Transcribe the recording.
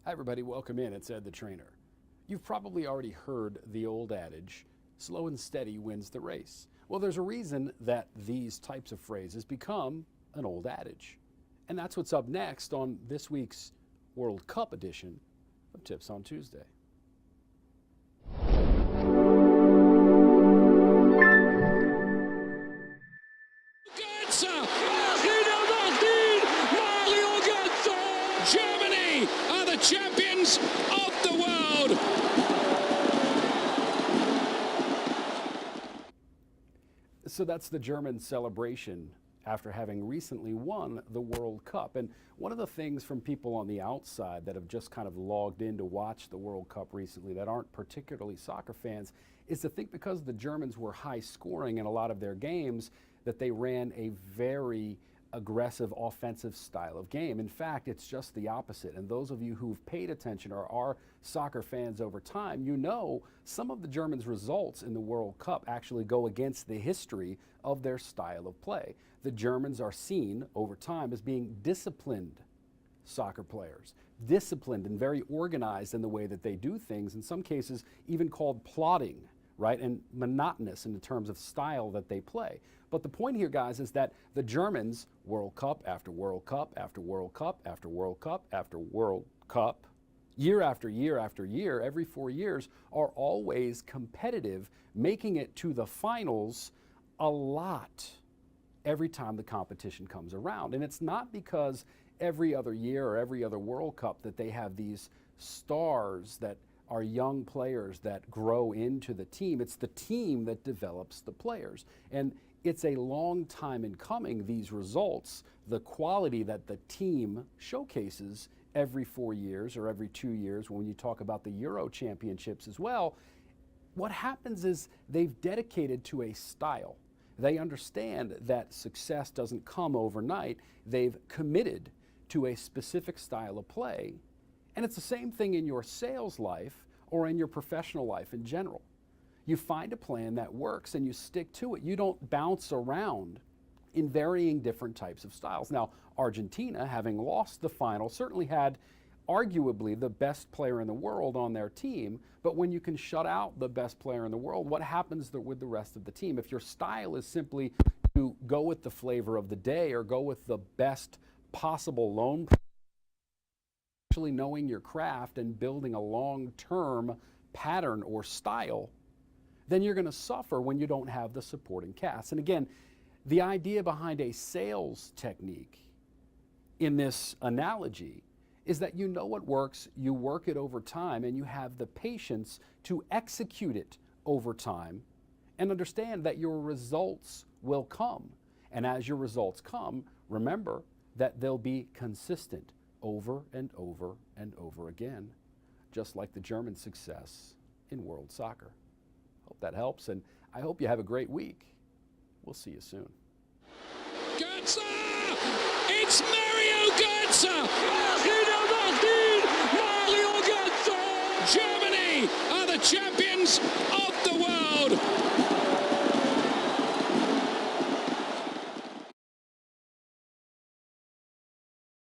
Hi everybody, welcome in. It's Ed the Trainer. You've probably already heard the old adage, slow and steady wins the race. Well, there's a reason that these types of phrases become an old adage. And that's what's up next on this week's World Cup edition of Tips on Tuesday. Germany are the champions of the world. So that's the German celebration after having recently won the World Cup. And one of the things from people on the outside that have just kind of logged in to watch the World Cup recently that aren't particularly soccer fans is to think because the Germans were high scoring in a lot of their games that they ran a very aggressive offensive style of game. In fact, it's just the opposite. And those of you who've paid attention or are soccer fans over time, you know some of the Germans' results in the World Cup actually go against the history of their style of play. The Germans are seen over time as being disciplined soccer players, disciplined and very organized in the way that they do things, in some cases even called plodding, right, and monotonous in the terms of style that they play. But the point here, guys, is that the Germans, World Cup after World Cup after World Cup after World Cup after World Cup, year after year after year, every 4 years, are always competitive, making it to the finals a lot every time the competition comes around. And it's not because every other year or every other World Cup that they have these stars that are young players that grow into the team. It's the team that develops the players. And it's a long time in coming, these results, the quality that the team showcases every 4 years or every 2 years when you talk about the Euro championships as well. What happens is they've dedicated to a style. They understand that success doesn't come overnight. They've committed to a specific style of play. And it's the same thing in your sales life or in your professional life in general. You find a plan that works and you stick to it. You don't bounce around in varying different types of styles. Now, Argentina, having lost the final, certainly had arguably the best player in the world on their team, but when you can shut out the best player in the world, what happens with the rest of the team? If your style is simply to go with the flavor of the day or go with the best possible lone player, actually knowing your craft and building a long-term pattern or style, then you're going to suffer when you don't have the supporting cast. And again, the idea behind a sales technique in this analogy is that you know what works, you work it over time, and you have the patience to execute it over time and understand that your results will come. And as your results come, remember that they'll be consistent over and over and over again, just like the German success in world soccer. Hope that helps, and I hope you have a great week. We'll see you soon. Götze! It's Mario Götze! Mario Götze! Germany are the champions of the world!